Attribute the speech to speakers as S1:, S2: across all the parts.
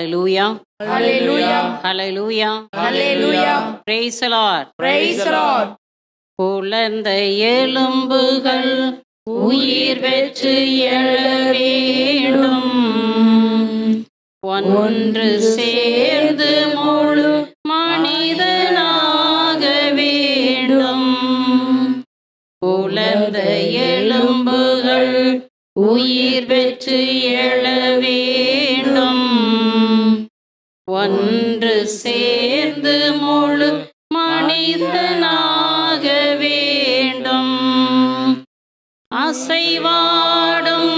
S1: Hallelujah.
S2: Hallelujah.
S1: Hallelujah.
S2: Hallelujah.
S1: Praise the Lord.
S2: Praise the Lord.
S1: புலர்ந்த எலும்புகள் உயிர் பெற்று எழ வேண்டும், ஒன்று சேர்ந்து முழு மனிதனாக வேண்டும். புலர்ந்த எலும்புகள் உயிர் பெற்று எழ வேண்டும், ஒன்று சேர்ந்து முழு மனிதனாக வேண்டும். அசைவாடும்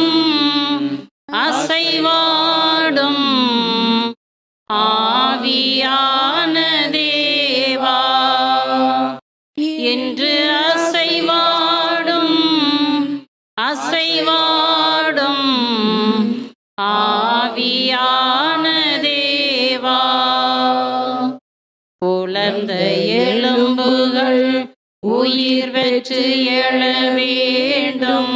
S1: அசைவாடும் ஆவியான தேவா, என்று அசைவாடும் அசைவாடும் ஆவியான தேவா. புலர்ந்த எலும்புகள் உயிர் பெற்று எழ வேண்டும்,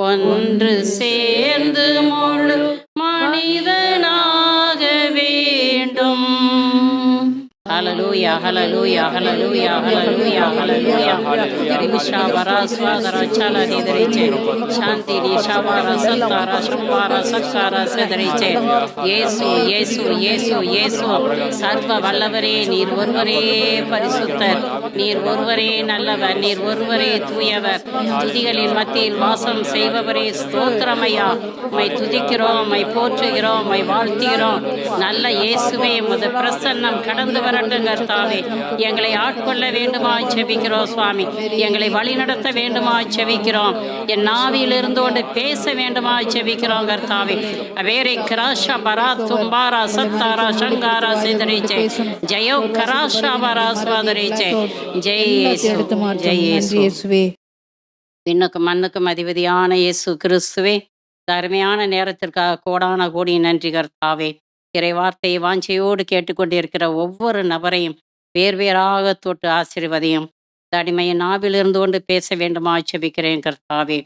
S1: ஒன்று சேர்ந்து முழு மனிதனாக வேண்டும். Hallelujah, hallelujah, hallelujah, hallelujah, hallelujah. Rishabara swadara chala nidriche, shanti rishabara sattara shambara sakkara sedriche. Yesu, Yesu, Yesu, Yesu. சர்வ வல்லவரே, நீர் ஒருவரே பரிசுத்தர், நீர் ஒருவரே நல்லவர், நீர் ஒருவரே தூயவர், துதிகளின் மத்தியில் வாசம் செய்பவரே ஸ்தோத்திரமையா. உம்மை துதிக்கிறோம், உம்மை போற்றுகிறோம், உம்மை வாழ்த்துகிறோம். நல்ல இயேசுவே, உமது பிரசன்னம் கடந்து வரட்டும் கர்த்தாவே. எங்களை ஆட்கொள்ள வேண்டுமாய் செபிக்கிறோம் சுவாமி, எங்களை வழிநடத்த வேண்டுமாய் செபிக்கிறோம். என் நாவிலிருந்து கொண்டு பேச வேண்டுமாய் செபிக்கிறோம் கர்த்தாவே. வேரை கிராஷா பரா தும்பாரா சத்தாரா சங்காரா சிதறிச்சே, ஜெயோ கராஷா பரா சுவாதரிச்சே. ஜெய் இயேசு, ஜெய் இயேசுவே. விண்ணுக்கும் மண்ணுக்கும் அதிபதியான இயேசு கிறிஸ்துவே, அருமையான நேரத்திற்காக கோடான கோடி நன்றி கர்த்தாவே. இறை வார்த்தையை வாஞ்சையோடு கேட்டுக்கொண்டிருக்கிற ஒவ்வொரு நபரையும் வேறு வேறாக தொட்டு ஆசீர்வதியும். அடிமையின் நாவிலிருந்து கொண்டு பேச வேண்டுமா செபிக்கிறேன் கர்த்தாவே.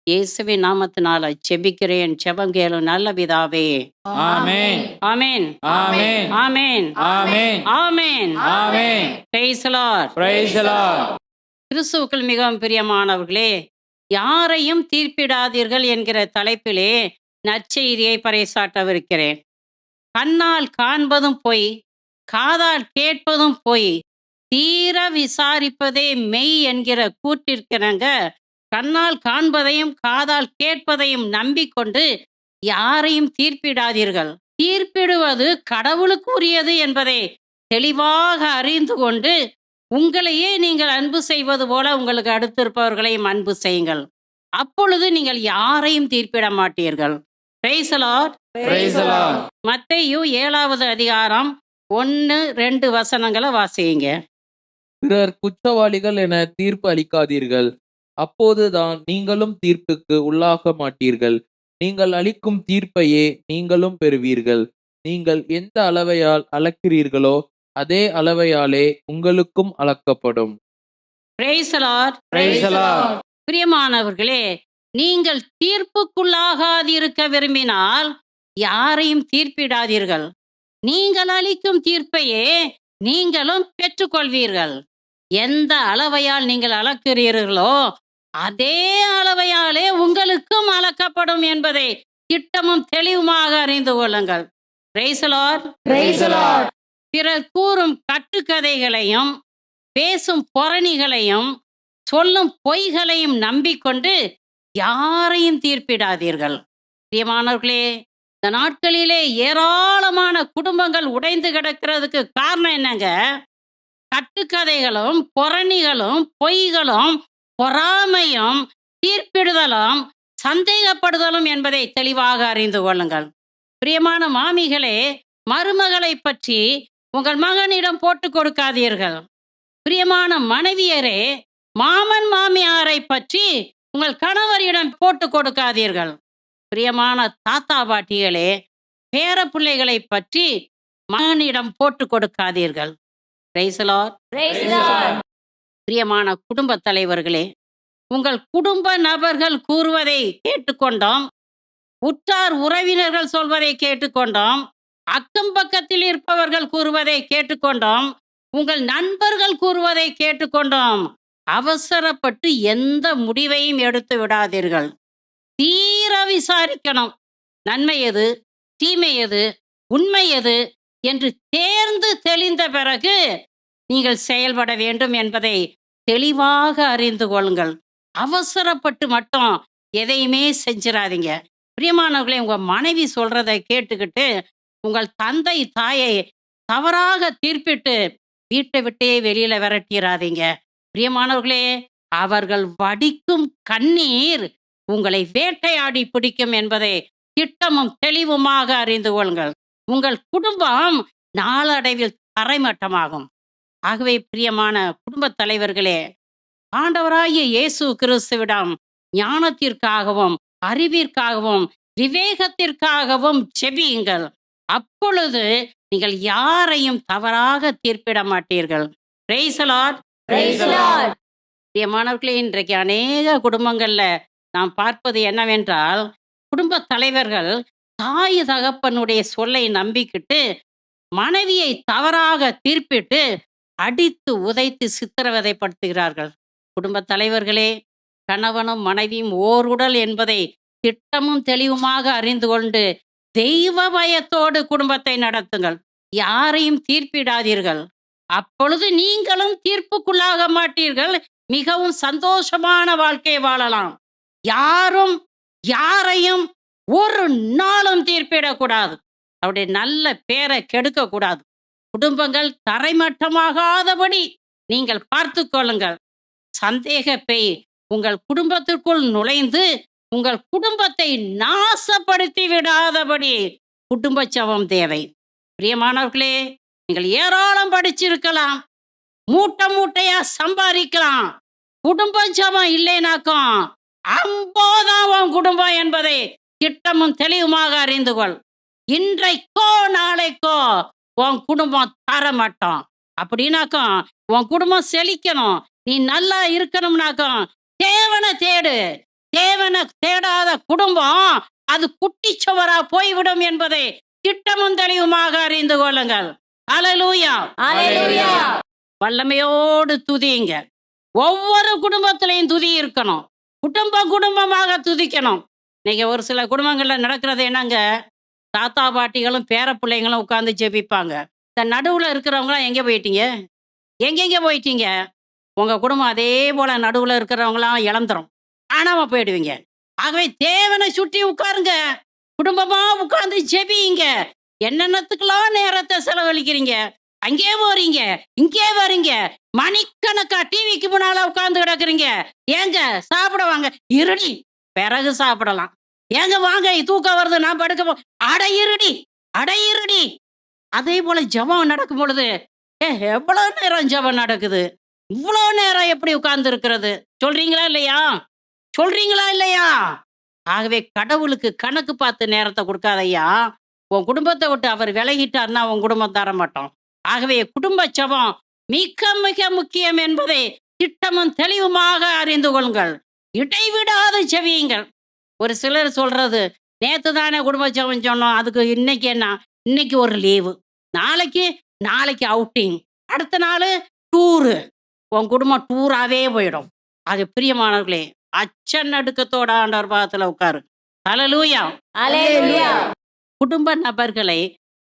S1: இயேசுவின் நாமத்தினால செபிக்கிறேன், ஜெபம் கேளும் நல்ல பிதாவே.
S2: ஆமென்.
S1: ஆமென்.
S2: ஆமென்.
S1: ஆமென்.
S2: ஆமென்.
S1: ஆமென்.
S2: ஆமென்.
S1: Praise the Lord.
S2: Praise the Lord.
S1: கிறிஸ்துவுக்குள் மிகவும் பிரியமானவர்களே, யாரையும் தீர்ப்பிடாதீர்கள் என்கிற தலைப்பிலே நற்செய்தியை பறைசாட்டவிருக்கிறேன். கண்ணால் காண்பதும் பொய், காதால் கேட்பதும் பொய், தீர விசாரிப்பதே மெய் என்கிற கூற்றிற்கிணங்க கண்ணால் காண்பதையும் காதால் கேட்பதையும் நம்பிக்கொண்டு யாரையும் தீர்ப்பிடாதீர்கள். தீர்ப்பிடுவது கடவுளுக்குரியது என்பதை தெளிவாக அறிந்து கொண்டு உங்களையே நீங்கள் அன்பு செய்வது போல உங்களுக்கு அடுத்திருப்பவர்களையும் அன்பு செய்யுங்கள். அப்பொழுது நீங்கள் யாரையும் தீர்ப்பிட மாட்டீர்கள். Praise the Lord.
S2: Praise the Lord.
S1: மத்தேயு 7வது அதிகாரம் 1-2 வசனங்களை வாசியுங்க.
S3: பிறர் குற்றவாளிகள் என தீர்ப்பு அளிக்காதீர்கள், அப்போதுதான் நீங்களும் தீர்ப்புக்கு உள்ளாக மாட்டீர்கள். நீங்கள் அளிக்கும் தீர்ப்பையே நீங்களும் பெறுவீர்கள். நீங்கள் எந்த அளவையால் அளக்கிறீர்களோ அதே அளவையாலே உங்களுக்கும் அளக்கப்படும்.
S1: Praise the Lord.
S2: Praise the Lord.
S1: பிரியமானவர்களே, நீங்கள் தீர்ப்புக்குள்ளாகாதிருக்க விரும்பினால் யாரையும் தீர்ப்பிடாதீர்கள். நீங்கள் அளிக்கும் தீர்ப்பையே நீங்களும் பெற்றுக்கொள்வீர்கள். எந்த அளவையால் நீங்கள் அளக்கிறீர்களோ அதே அளவையாலே உங்களுக்கும் அளக்கப்படும் என்பதை திட்டமும் தெளிவுமாக அறிந்து கொள்ளுங்கள். Praise the Lord.
S2: Praise the Lord.
S1: பிறர் கூறும் கட்டுக்கதைகளையும் பேசும் பொறணிகளையும் சொல்லும் பொய்களையும் நம்பிக்கொண்டு யாரையும் தீர்ப்பிடாதீர்கள். பிரியமானவர்களே, இந்த நாட்களிலே ஏராளமான குடும்பங்கள் உடைந்து கிடக்கிறதுக்கு காரணம் என்னங்க? கட்டுக்கதைகளும் பொறணிகளும் பொய்களும் பொறாமையும் தீர்ப்பிடுதலும் சந்தேகப்படுதலும் என்பதை தெளிவாக அறிந்து கொள்ளுங்கள். பிரியமான மாமிகளே, மருமகளை பற்றி உங்கள் மகனிடம் போட்டு கொடுக்காதீர்கள். பிரியமான மனைவியரே, மாமன் மாமியாரை பற்றி உங்கள் கணவரிடம் போட்டு கொடுக்காதீர்கள். பிரியமான தாத்தா பாட்டிகளே, பேர பிள்ளைகளை பற்றி மகனிடம் போட்டு கொடுக்காதீர்கள். Praise the Lord.
S2: Praise the Lord.
S1: பிரியமான குடும்ப தலைவர்களே, உங்கள் குடும்ப நபர்கள் கூறுவதை கேட்டுக்கொண்டோம், உற்றார் உறவினர்கள் சொல்வதை கேட்டுக்கொண்டோம். அக்கம் பக்கத்தில் இருப்பவர்கள் கூறுவதை கேட்டுக்கொண்டோம். உங்கள் நண்பர்கள் கூறுவதை கேட்டுக்கொண்டோம். அவசரப்பட்டு எந்த முடிவையும் எடுத்து விடாதீர்கள். தீர விசாரிக்கணும். நன்மை எது, தீமை எது, உண்மை எது என்று தேர்ந்து தெளிந்த பிறகு நீங்கள் செயல்பட வேண்டும் என்பதை தெளிவாக அறிந்து கொள்ளுங்கள். அவசரப்பட்டு மட்டும் எதையுமே செஞ்சிடாதீங்க. பிரியமானவர்களே, உங்க மனைவி சொல்றதை கேட்டுக்கிட்டு உங்கள் தந்தை தாயை தவறாக தீர்ப்பிட்டு வீட்டை விட்டே வெளியில விரட்டிடாதீங்க. பிரியமானவர்களே, அவர்கள் வடிக்கும் கண்ணீர் உங்களை வேட்டையாடி பிடிக்கும் என்பதை திட்டமும் தெளிவுமாக அறிந்து கொள்ளுங்கள். உங்கள் குடும்பம் நாளடைவில் தரைமட்டமாகும். ஆகவே பிரியமான குடும்பத் தலைவர்களே, ஆண்டவராகிய இயேசு கிறிஸ்துவிடம் ஞானத்திற்காகவும், அறிவிற்காகவும், விவேகத்திற்காகவும் ஜெபியுங்கள். அப்பொழுது நீங்கள் யாரையும் தவறாக தீர்ப்பிட மாட்டீர்கள். Price the Lord.
S2: Praise the Lord.
S1: பிரியமானவர்களே, இன்றைக்கு அநேக குடும்பங்கள்ல நாம் பார்ப்பது என்னவென்றால், குடும்பத் தலைவர்கள் தாய் தகப்பனுடைய சொல்லை நம்பிக்கிட்டு மனைவியை தவறாக தீர்ப்பிட்டு அடித்து உதைத்து சித்திரவதைப்படுத்துகிறார்கள். குடும்பத் தலைவர்களே, கணவனும் மனைவியும் ஓர் உடல் என்பதை திட்டமும் தெளிவுமாக அறிந்து கொண்டு தெய்வ பயத்தோடு குடும்பத்தை நடத்துங்கள். யாரையும் தீர்ப்பிடாதீர்கள். அப்பொழுது நீங்களும் தீர்ப்புக்குள்ளாக மாட்டீர்கள். மிகவும் சந்தோஷமான வாழ்க்கை வாழலாம். யாரும் யாரையும் ஒரு நாளும் தீர்ப்பிடக்கூடாது. அவருடைய நல்ல பேரை கெடுக்க கூடாது. குடும்பங்கள் தரைமட்டமாகாதபடி நீங்கள் பார்த்து கொள்ளுங்கள். சந்தேக பேய் உங்கள் குடும்பத்திற்குள் நுழைந்து உங்கள் குடும்பத்தை நாசப்படுத்தி விடாதபடி குடும்ப ஜெபம் தேவை. பிரியமானவர்களே, நீங்கள் ஏராளம் படிச்சிருக்கலாம், மூட்டை மூட்டையா சம்பாதிக்கலாம். குடும்ப ஜெபம் இல்லைனாக்கும் அம்போதான் உன் குடும்பம் என்பதை திட்டமும் தெளிவுமாக அறிந்து கொள். இன்றைக்கோ நாளைக்கோ உன் குடும்பம் தரமாட்டோம். அப்படின்னாக்கும் உன் குடும்பம் செழிக்கணும், நீ நல்லா இருக்கணும்னாக்கும் தேவனை தேடு. தேவனை தேடாத குடும்பம் அது குட்டிச்சுவரா போய்விடும் என்பதை திட்டமும் தெளிவுமாக அறிந்து கொள்ளுங்கள். அல்லேலூயா.
S2: Hallelujah.
S1: வல்லமையோடு துதியுங்க. ஒவ்வொரு குடும்பத்திலையும் துதி இருக்கணும். குடும்பமாக துதிக்கணும். இன்னைக்கு ஒரு சில குடும்பங்கள்ல நடக்கிறது என்னங்க, தாத்தா பாட்டிகளும் பேர பிள்ளைங்களும் உட்கார்ந்து ஜெபிப்பாங்க. இந்த நடுவுல இருக்கிறவங்களாம் எங்கே போயிட்டீங்க? எங்கெங்க போயிட்டீங்க? உங்க குடும்பம் அதே போல நடுவுல இருக்கிறவங்களாம் இழந்துரும், காணாம போயிடுவீங்க. ஆகவே தேவனை சுற்றி உட்காருங்க, குடும்பமா உட்கார்ந்து ஜெபியுங்க. என்னென்னத்துக்கெல்லாம் நேரத்தை செலவழிக்கிறீங்க? அங்கே போறீங்க, இங்கே வரீங்க, மணிக்கணக்கா டிவிக்கு முன்னால உட்கார்ந்து கிடக்குறீங்க. ஏங்க சாப்பிட வாங்க, இருடி பிறகு சாப்பிடலாம். ஏங்க வாங்க தூக்கம் வருது நான் படுக்க அட இருடி. அதே போல ஜெபம் நடக்கும் பொழுது எவ்வளவு நேரம் ஜெபம் நடக்குது, இவ்வளோ நேரம் எப்படி உட்கார்ந்து இருக்கிறது? சொல்றீங்களா இல்லையா? ஆகவே கடவுளுக்கு கணக்கு பார்த்து நேரத்தை கொடுக்காதையா. உன் குடும்பத்தை விட்டு அவர் விலகிட்டார்னா உன் குடும்பம் தர மாட்டோம். ஆகவே குடும்ப ஜெபம் மிக மிக முக்கியம் என்பதை திட்டமும் தெளிவுமாக அறிந்து கொள்ளுங்கள். இடைவிடாது ஜெபியுங்கள். ஒரு சிலர் சொல்றது, நேத்து தானே குடும்ப ஜெபம் சொன்னோம், அதுக்கு இன்னைக்கு என்ன? இன்னைக்கு ஒரு லீவு, நாளைக்கு அவுட்டிங், அடுத்த நாள் டூரு. உன் குடும்பம் டூராவே போயிடும். ஆக பிரியமானவர்களே, அச்சநடுக்கத்தோட ஆண்டவர் பாதத்துல உட்காரு. அல்லேலூயா.
S2: Hallelujah.
S1: குடும்ப நபர்களை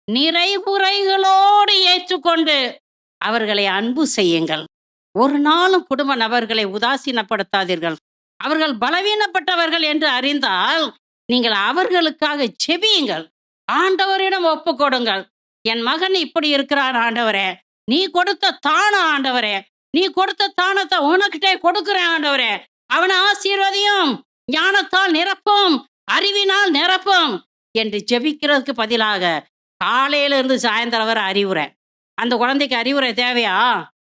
S1: நிறைகுறைகளோடு ஏற்றுக்கொண்டு அவர்களை அன்பு செய்யுங்கள். ஒரு நாளும் குடும்ப நபர்களை உதாசீனப்படுத்தாதீர்கள். அவர்கள் பலவீனப்பட்டவர்கள் என்று அறிந்தால் நீங்கள் அவர்களுக்காக ஜெபியுங்கள். ஆண்டவரிடம் ஒப்பு கொடுங்கள். என் மகன் இப்படி இருக்கிறான் ஆண்டவரே, நீ கொடுத்த தானம் ஆண்டவரே, நீ கொடுத்த தானத்தை உனக்கிட்டே கொடுக்கிறேன் ஆண்டவரே, அவனை ஆசீர்வதியும், ஞானத்தால் நிரப்பும், அறிவினால் நிரப்பும் என்று ஜெபிக்கிறதுக்கு பதிலாக காலையில இருந்து சாயந்தரம் வரை அறிவுரை. அந்த குழந்தைக்கு அறிவுரை தேவையா?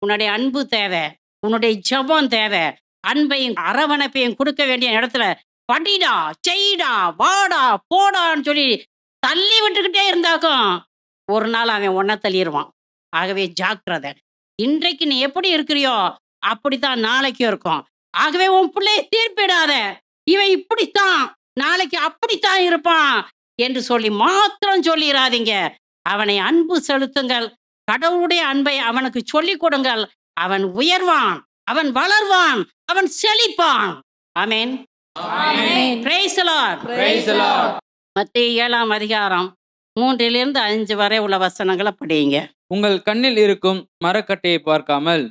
S1: உன்னுடைய அன்பு தேவை, உன்னுடைய ஜெபம் தேவை. அன்பையும் அரவணைப்பையும் கொடுக்க வேண்டிய இடத்துல படிடா, செய்டா, வாடா, போடான்னு சொல்லி தள்ளி விட்டுக்கிட்டே இருந்தாக்கும் ஒரு நாள் அவன் ஒன்ன தள்ளிடுவான். ஆகவே ஜாக்கிரதை. இன்றைக்கு நீ எப்படி இருக்கிறியோ அப்படித்தான் நாளைக்கும் இருக்கும். ஆகவே உன் பிள்ளையை தீர்ப்பிடாத. இவன் இப்படித்தான், நாளைக்கு அப்படித்தான் இருப்பான் என்று சொல்லி மாத்திரம் சொல்லிடாதீங்க. அவனை அன்பு செலுத்துங்கள். கடவுளுடைய அன்பை அவனுக்கு சொல்லிக் கொடுங்கள். அவன் உயர்வான், அவன் வளர்வான், அவன் செழிப்பான். ஆமென். Praise the Lord. மத்தேயு 7ஆம் அதிகாரம் 3 5 வரை உள்ள வசனங்களை படிங்க.
S4: உங்கள் கண்ணில் இருக்கும் மரக்கட்டையை பார்க்காமல்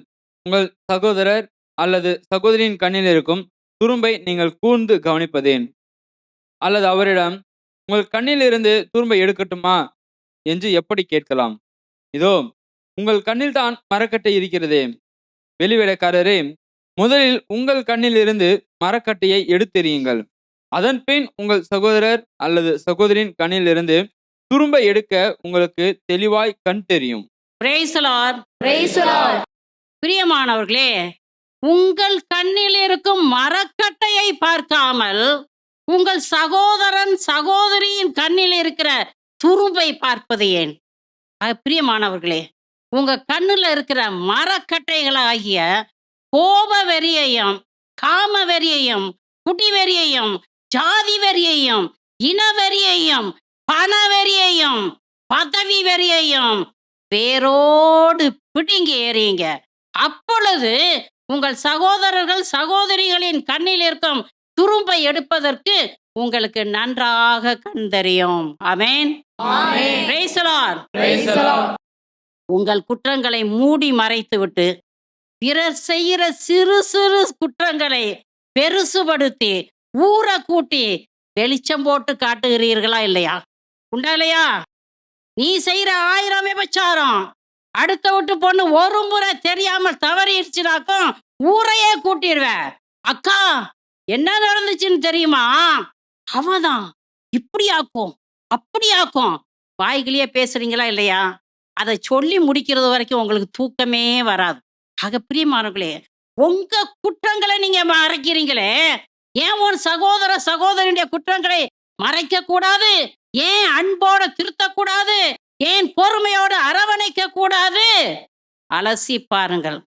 S4: உங்கள் சகோதரர் அல்லது சகோதரியின் கண்ணில் இருக்கும் துரும்பை நீங்கள் கூர்ந்து கவனிப்பதேன்? அல்லது அவரிடம் உங்கள் கண்ணிலிருந்து துரும்பை எடுக்கட்டுமா என்று எப்படி கேட்கலாம்? இதோ உங்கள் கண்ணில் தான் மரக்கட்டை இருக்கிறதே. வெளிவேடக்காரரே, முதலில் உங்கள் கண்ணிலிருந்து மரக்கட்டையை எடுத்தெறியுங்கள். அதன் பின் உங்கள் சகோதரர் அல்லது சகோதரியின் கண்ணிலிருந்து துரும்பை எடுக்க உங்களுக்கு தெளிவாய் கண் தெரியும்.
S1: Price the Lord.
S2: Praise the Lord.
S1: பிரியமானவர்களே, உங்கள் கண்ணில் இருக்கும் மரக்கட்டையை பார்க்காமல் உங்கள் சகோதரன் சகோதரியின் கண்ணில் இருக்கிற துரும்பை பார்ப்பது ஏன்? பிரியமானவர்களே, உங்க கண்ணுல இருக்கிற மரக்கட்டைகளாகிய கோப வெறியையும், காம வெறியையும், குடி வெறியையும், ஜாதி வெறியையும், இன வெறியையும், பண வெறியையும், பதவி வெறியையும் வேரோடு பிடுங்கி எறியுங்க. அப்பொழுது உங்கள் சகோதரர்கள் சகோதரிகளின் கண்ணில் இருக்கும் துரும்பை எடுப்பதற்கு உங்களுக்கு நன்றாக கண் தெரியும். ஆமென். Praise the Lord. உங்கள் குற்றங்களை மூடி மறைத்துவிட்டு பிறர் செய்கிற சிறு சிறு குற்றங்களை பெருசுபடுத்தி ஊற கூட்டி வெளிச்சம் போட்டு காட்டுகிறீர்களா இல்லையா? உண்டா இல்லையா? நீ செய்யற 1000 விபச்சாரம் அடுத்த விட்டு பொண்ணு ஒரு முறை தெரியாமல் தவறிடுச்சுனாக்கும் ஊரையே கூட்டிடுவேன். அக்கா என்ன நடந்துச்சுன்னு தெரியுமா? அவதான் இப்படியாக்கும் அப்படியாக்கும் வாய்களையே பேசுறீங்களா இல்லையா? அதை சொல்லி முடிக்கிறது வரைக்கும் உங்களுக்கு தூக்கமே வராது. ஆக பிரியமானவர்களே, உங்க குற்றங்களை நீங்க மறைக்கிறீங்களே, ஏன் ஒரு சகோதர சகோதரியுடைய குற்றங்களை மறைக்க கூடாது? ஏன் அன்போட திருத்தக்கூடாது? ஏன் பொறுமையோடு அரவணைக்க கூடாது? அலசி பாருங்கள்.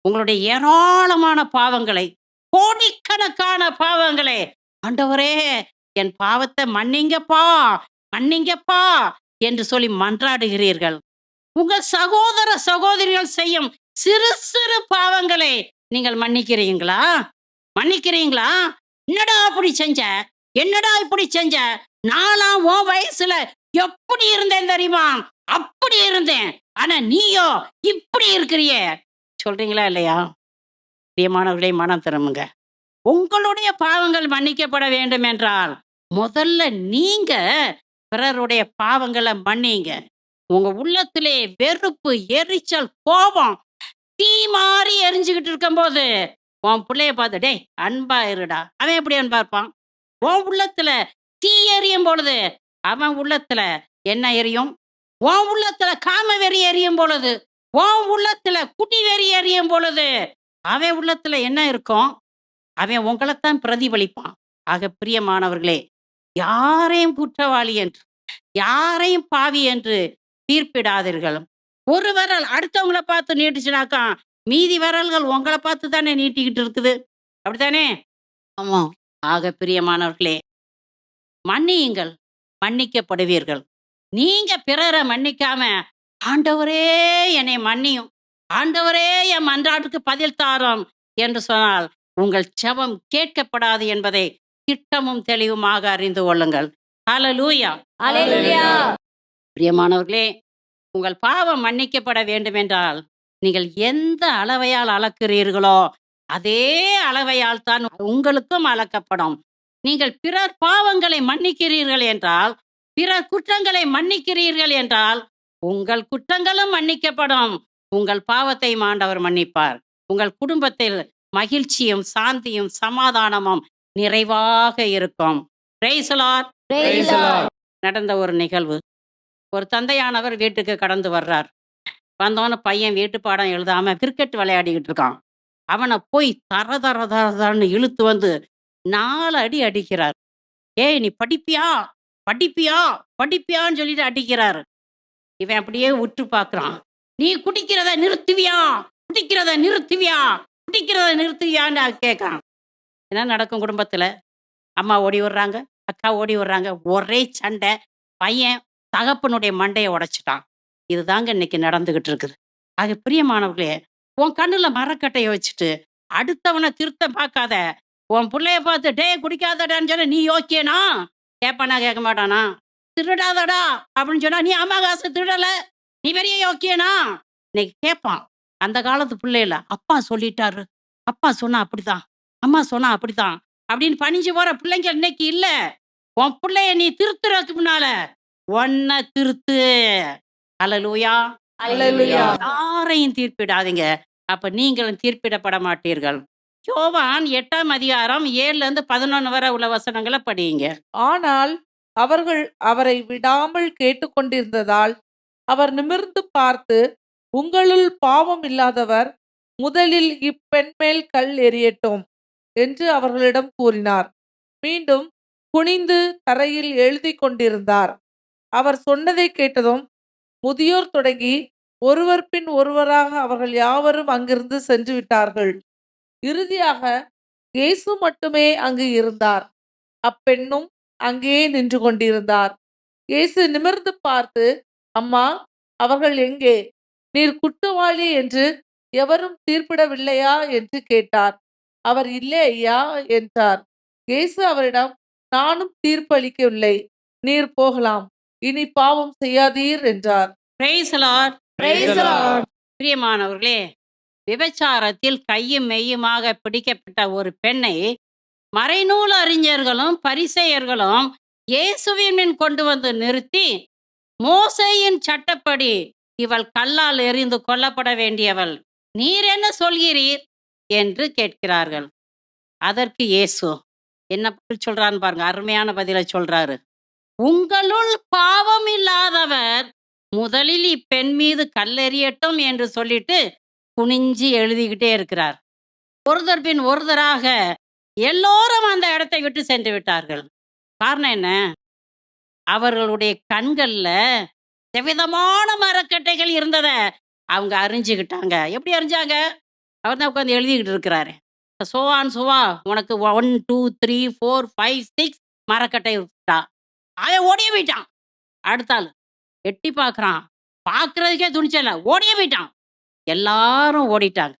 S1: உங்களுடைய ஏராளமான பாவங்களை, கோடிக்கணக்கான பாவங்களை, ஆண்டவரே என் பாவத்தை மன்னிங்கப்பா மன்னிங்கப்பா என்று சொல்லி மன்றாடுகிறீர்கள். உங்கள் சகோதர சகோதரிகள் செய்யும் சிறு சிறு பாவங்களை நீங்கள் மன்னிக்கிறீங்களா? மன்னிக்கிறீங்களா? என்னடா அப்படி செஞ்ச, என்னடா இப்படி செஞ்ச, நான்லாம் உன் வயசுல எப்படி இருந்தேன் தெரியுமா? அப்படி இருந்தேன், ஆனா நீயோ இப்படி இருக்கிறியே சொல்றீங்களா இல்லையா? பிரியமானவர்களே, மனம் திரும்புங்க. உங்களுடைய பாவங்கள் மன்னிக்கப்பட வேண்டும் என்றால் முதல்ல நீங்க பிறருடைய பாவங்களை மன்னிங்க. உங்க உள்ளத்திலே வெறுப்பு, எரிச்சல், கோபம் தீ மாறி எரிஞ்சுக்கிட்டு இருக்கும்போது உன் பிள்ளைய பார்த்து டேய் அன்பா இருடா, அவன் எப்படி அன்பா இருப்பான்? உன் உள்ளத்துல தீ எரியும் பொழுது அவன் உள்ளத்துல என்ன எரியும்? உன் உள்ளத்துல காம வெறி எரியும் பொழுது, உன் உள்ளத்துல குடி வெறி எரியும் பொழுது அவன் உள்ளத்துல என்ன இருக்கும்? அவன் உங்களைத்தான் பிரதிபலிப்பான். ஆக பிரியமானவர்களே, யாரையும் குற்றவாளி என்று, யாரையும் பாவி என்று தீர்ப்பிடாதீர்கள். ஒரு விரல் அடுத்தவங்களை பார்த்து நீட்டுச்சுனாக்கா மீதி விரல்கள் உங்களை பார்த்து தானே நீட்டிக்கிட்டு இருக்குது. அப்படித்தானே? ஆமா. ஆக பிரியமானவர்களே, மன்னியுங்கள், மன்னிக்கப்படுவீர்கள். நீங்க பிறரை மன்னிக்காம ஆண்டவரே என்னை மன்னியும், ஆண்டவரே என் மன்றாட்டுக்கு பதில் தாரும் என்று சொன்னால் உங்கள் ஜெபம் கேட்கப்படாது என்பதை திட்டமும் தெளிவுமாக அறிந்து கொள்ளுங்கள். ஹல்லேலூயா.
S2: Hallelujah.
S1: பிரியமானவர்களே, உங்கள் பாவம் மன்னிக்கப்பட வேண்டுமென்றால் நீங்கள் எந்த அளவையால் அளக்கிறீர்களோ அதே அளவையால் தான் உங்களுக்கும் அளக்கப்படும். நீங்கள் பிறர் பாவங்களை மன்னிக்கிறீர்கள் என்றால், பிறர் குற்றங்களை மன்னிக்கிறீர்கள் என்றால் உங்கள் குற்றங்களும் மன்னிக்கப்படும். உங்கள் பாவத்தை ஆண்டவர் மன்னிப்பார். உங்கள் குடும்பத்தில் மகிழ்ச்சியும் சாந்தியும் சமாதானமும் நிறைவாக இருக்கும். Price the Lord.
S2: Praise the Lord.
S1: நடந்த ஒரு நிகழ்வு. ஒரு தந்தையானவர் வீட்டுக்கு கடந்து வர்றார். வந்தோன்னு பையன் வீட்டு பாடம் எழுதாம கிரிக்கெட் விளையாடிக்கிட்டு இருக்கான். அவனை போய் தர தர தரன்னு இழுத்து வந்து 4 அடி அடிக்கிறார். ஏய் நீ படிப்பியா படிப்பியா படிப்பியான்னு சொல்லிட்டு அடிக்கிறாரு. இவன் அப்படியே உற்று பார்க்குறான். நீ குடிக்கிறத நிறுத்துவியா, குடிக்கிறத நிறுத்துவியா, குடிக்கிறத நிறுத்துவியான்னு கேட்கான். என்ன நடக்கும் குடும்பத்தில்? அம்மா ஓடி வர்றாங்க, அக்கா ஓடி வர்றாங்க. ஒரே சண்டை. பையன் தகப்பனுடைய மண்டைய உடைச்சுட்டான். இதுதாங்க இன்னைக்கு நடந்துகிட்டு இருக்குது. ஆக பிரியமானவர்களே, உன் கண்ணுல மரக்கட்டைய வச்சுட்டு, அடுத்தவன திருத்த பார்க்காத. உன் புள்ளைய பார்த்து, "டேய் குடிக்காதடான்னு" சொன்னா, "நீ யோக்கியனா?" கேட்பானா, கேட்க மாட்டானா? "திருடாதடா" அப்படின்னு சொன்னா, "நீ அம்மா காசு திருடல. நீ பெரிய யோக்கியனா?" இன்னைக்கு கேட்பான். அந்த காலத்து பிள்ளைகள, "அப்பா சொல்லிட்டாரு. அப்பா சொன்னா அப்படிதான். அம்மா சொன்னா அப்படிதான்" அப்படின்னு பணிஞ்சு போற பிள்ளைங்க இன்னைக்கு இல்ல. உன் புள்ளைய நீ திருத்துறதுக்கு முன்னால, உன்ன திருத்து. அல்லேலூயா.
S2: அல்லேலூயா.
S1: யாரையும் தீர்ப்பிடாதீங்க. அப்ப நீங்களும் தீர்ப்பிடப்பட மாட்டீர்கள். யோவான் 8ஆம் அதிகாரம் 7லேருந்து 11 வரை உள்ள வசனங்கள படியுங்க.
S5: ஆனால் அவர்கள் அவரை விடாமல் கேட்டுக்கொண்டிருந்ததால் அவர் நிமிர்ந்து பார்த்து, உங்களுள் பாவம் இல்லாதவர் முதலில் இப்பெண் மேல் கல் எறியட்டும் என்று அவர்களிடம் கூறினார். மீண்டும் குனிந்து தரையில் எழுதிக் கொண்டிருந்தார். அவர் சொன்னதை கேட்டதும் முதியோர் தொடங்கி ஒருவர் பின் ஒருவராக அவர்கள் யாவரும் அங்கிருந்து சென்று விட்டார்கள். இறுதியாக இயேசு மட்டுமே அங்கு இருந்தார். அப்பெண்ணும் அங்கேயே நின்று கொண்டிருந்தார். இயேசு நிமிர்ந்து பார்த்து, அம்மா, அவர்கள் எங்கே? நீர் குற்றவாளி என்று எவரும் தீர்ப்பிடவில்லையா என்று கேட்டார். அவர், இல்லை ஐயா என்றார். இயேசு அவரிடம், நானும் தீர்ப்பளிக்கவில்லை. நீர் போகலாம். இனி பாவம் செய்யாதீர் என்றார்.
S1: Price the Lord.
S2: Praise the Lord.
S1: பிரியமானவர்களே, விபச்சாரத்தில் கையும் மெய்யுமாக பிடிக்கப்பட்ட ஒரு பெண்ணை மறைநூல் அறிஞர்களும் பரிசேயர்களும் இயேசுவின் முன் கொண்டு வந்து நிறுத்தி, மோசேயின் சட்டப்படி இவள் கல்லால் எறிந்து கொல்லப்பட வேண்டியவள். நீர் என்ன சொல்கிறீர் என்று கேட்கிறார்கள். அதற்கு இயேசு என்ன பதில் சொல்றான்னு பாருங்க. அருமையான பதிலை சொல்றாரு. உங்களுள் பாவம் இல்லாதவர் முதலில் இப்பெண் மீது கல்லெறியட்டும் என்று சொல்லிட்டு குனிஞ்சு எழுதிக்கிட்டே இருக்கிறார். ஒருத்தர் பின் ஒருத்தராக எல்லோரும் அந்த இடத்தை விட்டு சென்று விட்டார்கள். காரணம் என்ன? அவர்களுடைய கண்கள்ல விதவிதமான மரக்கட்டைகள் இருந்தத அவங்க அறிஞ்சுக்கிட்டாங்க. எப்படி அறிஞ்சாங்க? அவர் தான் உட்காந்து எழுதிக்கிட்டு இருக்கிறாரு. சோவா உனக்கு 1 2 3 4 5 6 மரக்கட்டை இருக்கா. அவன் ஓடியே போயிட்டான். அடுத்த ஆள் எட்டி பார்க்குறான். பார்க்கறதுக்கே துணிச்சல. ஓடியே போயிட்டான். எல்லாரும் ஓடிட்டாங்க.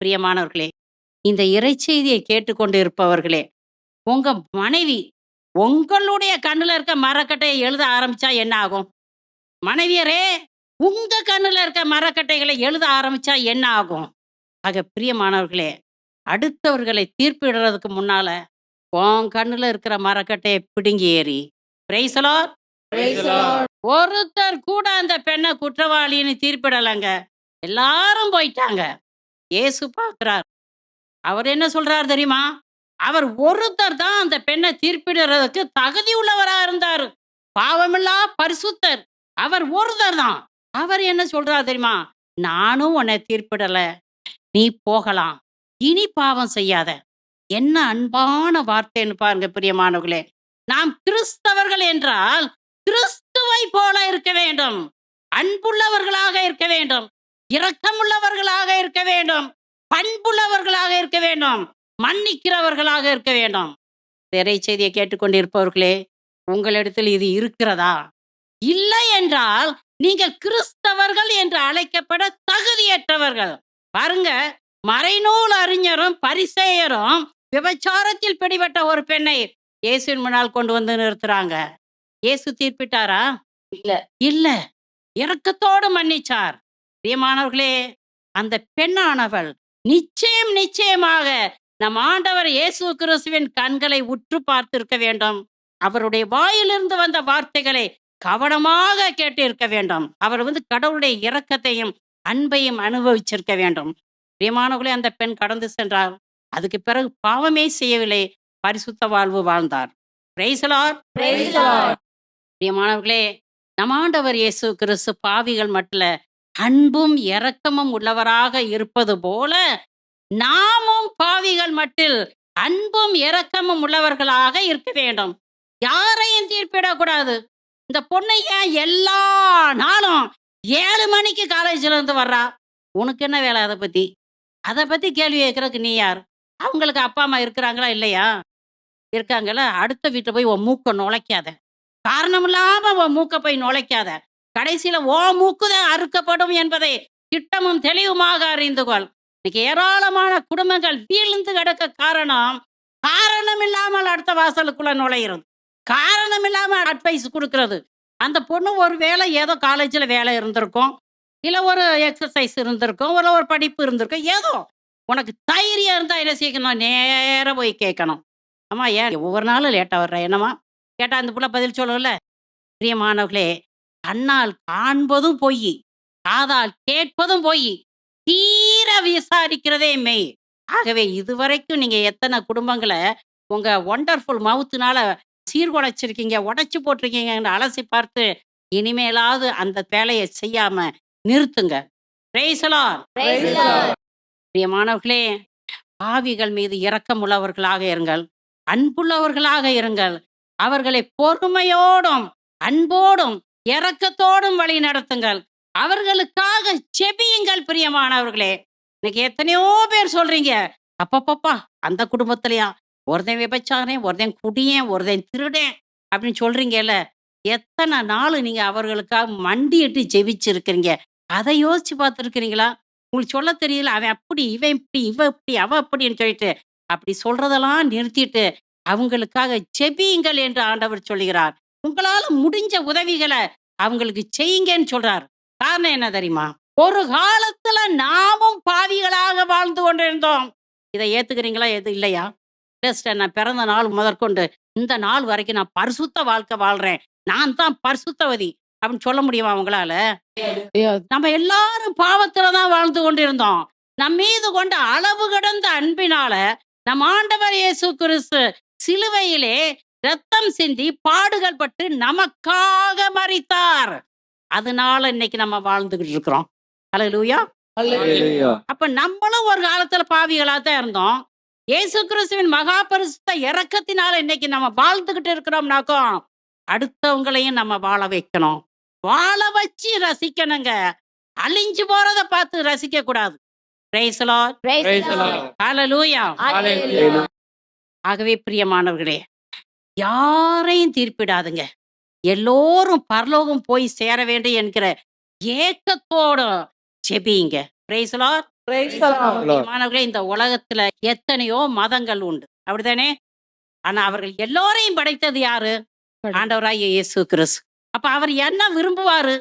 S1: பிரியமானவர்களே, இந்த இறைச்செய்தியை கேட்டுக்கொண்டு இருப்பவர்களே, உங்க மனைவி உங்களுடைய கண்ணுல இருக்க மரக்கட்டையை எழுத ஆரம்பிச்சா என்ன ஆகும்? மனைவியரே, உங்க கண்ணுல இருக்க மரக்கட்டைகளை எழுத ஆரம்பிச்சா என்ன ஆகும்? ஆக பிரியமானவர்களே, அடுத்தவர்களை தீர்ப்பிடுறதுக்கு முன்னால உன் கண்ணுல இருக்கிற மரக்கட்டையை பிடுங்கி ஏறி, price the Lord.
S2: Praise the Lord.
S1: ஒருத்தர் கூட அந்த பெண்ணை குற்றவாளின்னு தீர்ப்பிடலைங்க. எல்லாரும் போயிட்டாங்க. இயேசு பார்க்கிறார். அவர் என்ன சொல்றார் தெரியுமா? அவர் ஒருத்தர் தான் அந்த பெண்ணை தீர்ப்பிடுறதுக்கு தகுதி உள்ளவரா இருந்தாரு. பாவமில்லா பரிசுத்தர். அவர் ஒருத்தர் தான். அவர் என்ன சொல்றார் தெரியுமா? நானும் உன்னை தீர்ப்பிடல. நீ போகலாம். இனி பாவம் செய்யாத. என்ன அன்பான வார்த்தைன்னு பாருங்க பிரியமானவர்களே. நாம் கிறிஸ்தவர்கள் என்றால் கிறிஸ்துவை போல இருக்க வேண்டும். அன்புள்ளவர்களாக இருக்க வேண்டும். இரக்கமுள்ளவர்களாக இருக்க வேண்டும். பண்புள்ளவர்களாக இருக்க வேண்டும். மன்னிக்கிறவர்களாக இருக்க வேண்டும். இறை செய்தியை கேட்டுக்கொண்டிருப்பவர்களே, உங்களிடத்தில் இது இருக்கிறதா? இல்லை என்றால் நீங்கள் கிறிஸ்தவர்கள் என்று அழைக்கப்பட தகுதியற்றவர்கள். பாருங்க, மறைநூல் அறிஞரும் பரிசேயரும் விபச்சாரத்தில் பிடிபட்ட ஒரு பெண்ணை இயேசுவின் முன்னால் கொண்டு வந்து நிறுத்துறாங்க. இயேசு தீர்ப்பிட்டாரா?
S2: இல்ல.
S1: இல்ல. இரக்கத்தோடு மன்னிச்சார். பிரியமானவர்களே, அந்த பெண்ணானவள் நிச்சயமாக நம் ஆண்டவர் இயேசு கிறிஸ்துவின் கண்களை உற்று பார்த்திருக்க வேண்டும். அவருடைய வாயிலிருந்து வந்த வார்த்தைகளை கவனமாக கேட்டு இருக்க வேண்டும். அவர் கடவுளுடைய இரக்கத்தையும் அன்பையும் அனுபவிச்சிருக்க வேண்டும். பிரியமானவர்களே, அந்த பெண் கடந்து சென்றார். அதுக்கு பிறகு பாவமே செய்யவில்லை. பரிசுத்த வாழ்வு வாழ்ந்தார். Price the Lord.
S2: Praise the Lord.
S1: பிரியமானவர்களே, நம் ஆண்டவர் இயேசு கிறிஸ்து பாவிகள் மட்டில அன்பும் இரக்கமும் உள்ளவராக இருப்பது போல, நாமும் பாவிகள் மட்டில் அன்பும் இரக்கமும் உள்ளவர்களாக இருக்க வேண்டும். யாரையும் தீர்ப்பிடக்கூடாது. இந்த பொண்ணு ஏன் எல்லா நாளும் 7 மணிக்கு காலேஜ்ல இருந்து வர்றா? உனக்கு என்ன வேலை அதை பத்தி கேள்வி கேட்கறதுக்கு நீ யார்? அவங்களுக்கு அப்பா அம்மா இருக்கிறாங்களா இல்லையா? இருக்காங்கல்ல, அடுத்த வீட்ல போய் உன் மூக்க நுழைக்காத. காரணம் இல்லாம உன் மூக்க போய் நுழைக்காத. கடைசியில உன் மூக்கு தான் அறுக்கப்படும் என்பதை திட்டமும் தெளிவுமாக அறிந்து கொள். இன்னைக்கு ஏராளமான குடும்பங்கள் வீழ்ந்து கிடக்க காரணம், காரணம் இல்லாமல் அடுத்த வாசலுக்குள்ள நுழையிறது. காரணம் இல்லாம அட்வைஸ் குடுக்கிறது. அந்த பொண்ணு ஒரு வேளை ஏதோ காலேஜ்ல வேலை இருந்திருக்கும். இல்ல ஒரு எக்ஸர்சைஸ் இருந்திருக்கும். ஒரு படிப்பு இருந்திருக்கும். ஏதோ உனக்கு தைரியம் இருந்தா என்ன செய்யணும்? நேரா போய் கேட்கணும். அம்மா ஏன் ஒவ்வொரு நாளும் லேட்டா வர்ற? என்னம்மா? கேட்டா அந்த புள்ள பதில் சொல்லும்ல. பிரியமானவர்களே, கண்ணால் காண்பதும் பொய், காதால் கேட்பதும் பொய், தீர விசாரிக்கிறதே மெய். ஆகவே இதுவரைக்கும் நீங்க எத்தனை குடும்பங்கள உங்க ஒண்டர்ஃபுல் மவுத்துனால சீர்குலைச்சிருக்கீங்க, உடைச்சு போட்டிருக்கீங்கன்னு அலசி பார்த்து, இனிமேலாவது அந்த வேலைய செய்யாம நிறுத்துங்க. Price the Lord.
S2: Praise the Lord.
S1: பிரியமானவர்களே, பாவிகள் மீது இரக்கமுள்ளவர்களாக இருங்கள், அன்புள்ளவர்களாக இருங்கள். அவர்களை பொறுமையோடும், அன்போடும், இரக்கத்தோடும் வழி நடத்துங்கள். அவர்களுக்காக ஜெபியுங்கள். பிரியமானவர்களே, இன்னைக்கு எத்தனையோ பேர் சொல்றீங்க, அப்பப்பப்பா அந்த குடும்பத்திலயா ஒருத்தன் விபச்சாரன், ஒருத்தன் குடியேன், ஒருத்தன் திருடேன் அப்படின்னு சொல்றீங்கல்ல, எத்தனை நாள் நீங்க அவர்களுக்காக மண்டியிட்டு ஜெபிச்சிருக்கிறீங்க? அதை யோசிச்சு பார்த்துருக்கிறீங்களா? உங்களுக்கு சொல்ல தெரியல, அவன் அப்படி, இவன் இப்படி, இவ இப்படி, அவ அப்படின்னு சொல்லிட்டு அப்படி சொல்றதெல்லாம் நிறுத்திட்டு அவங்களுக்காக ஜெபியுங்கள் என்று ஆண்டவர் சொல்லுகிறார். உங்களால முடிஞ்ச உதவிகளை அவங்களுக்கு செய்யுங்கன்னு சொல்றார். காரணம் என்ன தெரியுமா? ஒரு காலத்துல நாமும் பாவிகளாக வாழ்ந்து கொண்டிருந்தோம். இதை ஏத்துக்கிறீங்களா? எது இல்லையா? நான் பிறந்த நாள் முதற்கொண்டு இந்த நாள் வரைக்கும் நான் பரிசுத்த வாழ்க்கை வாழ்றேன், நான் தான் பரிசுத்தவதி அப்படின்னு சொல்ல முடியுமா உங்களால? நம்ம எல்லாரும் பாவத்துல தான் வாழ்ந்து கொண்டிருந்தோம். நம் மீது கொண்ட அளவு கடந்த அன்பினால நம் ஆண்டவர் இயேசு கிறிஸ்து சிலுவையிலே ரத்தம் சிந்தி பாடுகள் பட்டு நமக்காக மரித்தார். அதனால இன்னைக்கு நம்ம வாழ்ந்துகிட்டு இருக்கிறோம். ஹல்லேலூயா.
S4: ஹல்லேலூயா.
S1: அப்ப நம்மளும் ஒரு காலத்துல பாவிகளா தான் இருந்தோம். இயேசு கிறிஸ்துவின் மகா பரிசுத்த இரக்கத்தினால இன்னைக்கு நம்ம வாழ்ந்துகிட்டு இருக்கிறோம்னாக்கோ, அடுத்தவங்களையும் நம்ம வாழ வைக்கணும். வாழ வச்சு ரசிக்கணுங்க. அழிஞ்சு போறத பார்த்து ரசிக்க கூடாது. Price the Lord.
S2: Praise
S4: Praise
S2: the
S4: the
S2: Lord.
S4: Lord.
S1: Hallelujah.
S2: Hallelujah.
S1: ஆகவே பிரியமானவர்களே, யாரையும் தீர்ப்பிடாதுங்க. எல்லோரும் பரலோகம் போய் சேர வேண்டும் என்கிற ஏக்கத்தோட ஜெபியுங்க. Praise the Lord.
S5: Praise the Lord.
S1: பிரியமானவர்களே, இந்த உலகத்துல எத்தனையோ மதங்கள் உண்டு, அப்படித்தானே? ஆனா அவர்கள் எல்லோரையும் படைத்தது யாரு? ஆண்டவராகிய இயேசு கிறிஸ்து. அப்ப அவர் என்ன விரும்புவாரு?